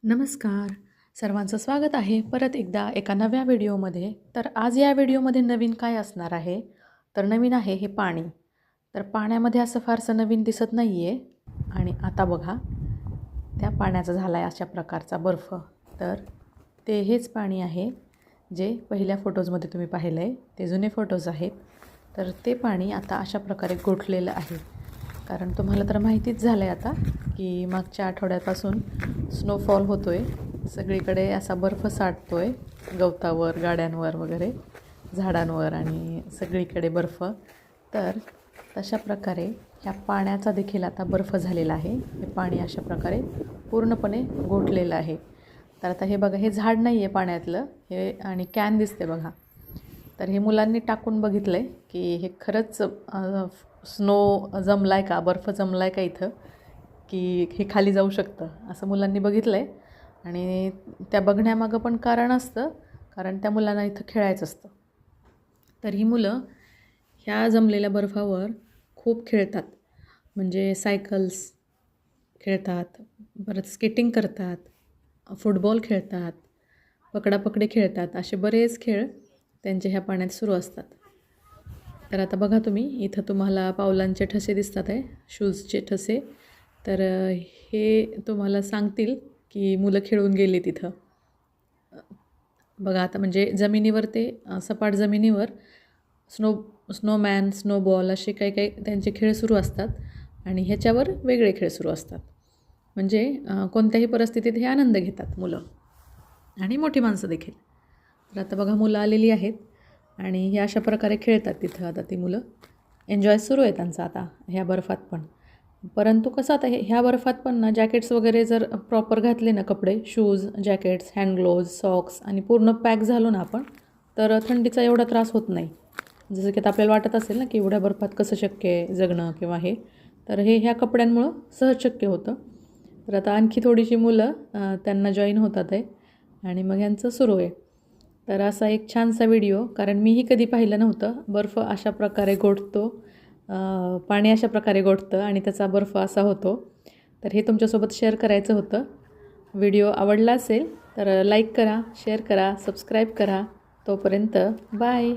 नमस्कार. सर्वांचं स्वागत आहे परत एकदा एका नव्या व्हिडिओमध्ये. तर आज या व्हिडिओमध्ये नवीन काय असणार आहे, तर नवीन आहे हे पाणी. तर पाण्यामध्ये असं फारसं नवीन दिसत नाही आहे. आणि आता बघा, त्या पाण्याचा झाला आहे अशा प्रकारचा बर्फ. तर ते हेच पाणी आहे जे पहिल्या फोटोजमध्ये तुम्ही पाहिलं आहे. ते जुने फोटोज आहेत. तर ते पाणी आता अशा प्रकारे गोठलेलं आहे. कारण तुम्हाला तर माहितीच झालं आहे आता की मागच्या आठवड्यापासून स्नोफॉल होतो आहे. सगळीकडे असा बर्फ साठतो आहे, गवतावर, गाड्यांवर वगैरे, झाडांवर आणि सगळीकडे बर्फ. तर तशा प्रकारे ह्या पाण्याचा देखील आता बर्फ झालेला आहे. हे पाणी अशा प्रकारे पूर्णपणे गोठलेलं आहे. तर आता हे बघा, हे झाड नाही आहे पाण्यातलं, हे आणि कॅन दिसते बघा. तर हे मुलांनी टाकून बघितलं आहे की हे खरंच स्नो जमला आहे का, बर्फ जमला आहे का इथं, की हे खाली जाऊ शकतं असं मुलांनी बघितलं आहे. आणि त्या बघण्यामागं पण कारण असतं, कारण त्या मुलांना इथं खेळायचं असतं. तर ही मुलं ह्या जमलेल्या बर्फावर खूप खेळतात. म्हणजे सायकल्स खेळतात, परत स्केटिंग करतात, फुटबॉल खेळतात, पकडापकडी खेळतात. असे बरेच खेळ त्यांच्या ह्या पाण्यात सुरू असतात. तर आता बघा तुम्ही, इथं तुम्हाला पावलांचे ठसे दिसतात आहे, शूजचे ठसे. तर हे तुम्हाला सांगतील की मुलं खेळून गेली तिथं. बघा आता, म्हणजे जमिनीवर ते सपाट जमिनीवर स्नोमॅन, स्नोबॉल असे काही काही त्यांचे खेळ सुरू असतात. आणि ह्याच्यावर वेगळे खेळ सुरू असतात. म्हणजे कोणत्याही परिस्थितीत हे आनंद घेतात मुलं आणि मोठी माणसं देखील. तर आता बघा, मुलं आलेली आहेत आणि हे अशा प्रकारे खेळतात तिथं. आता ती मुलं एन्जॉय सुरू आहे त्यांचा आता ह्या बर्फात पण. परंतु कसं आता ह्या बर्फात पण ना, जॅकेट्स वगैरे जर प्रॉपर घातले ना, कपडे, shoes, jackets, hand gloves, socks आणि पूर्ण पॅक झालो ना आपण, तर थंडीचा एवढा त्रास होत नाही. जसं की आता आपल्याला वाटत असेल ना की एवढ्या बर्फात कसं शक्य आहे जगणं किंवा हे, तर हे ह्या कपड्यांमुळं सहज शक्य होतं. तर आता आणखी थोडीशी मुलं त्यांना जॉईन होतात आहे आणि मग ह्यांचं सुरू आहे. तर असा एक छानसा व्हिडिओ, कारण मीही कधी पाहिलं नव्हतं. बर्फ अशा प्रकारे गोठतो, पाणी अशा प्रकारे गोठतं आणि त्याचा बर्फ असा होतो. तर हे तुमच्यासोबत शेअर करायचं होतं. व्हिडिओ आवडला असेल तर लाईक करा, शेअर करा, सबस्क्राईब करा. तोपर्यंत बाय.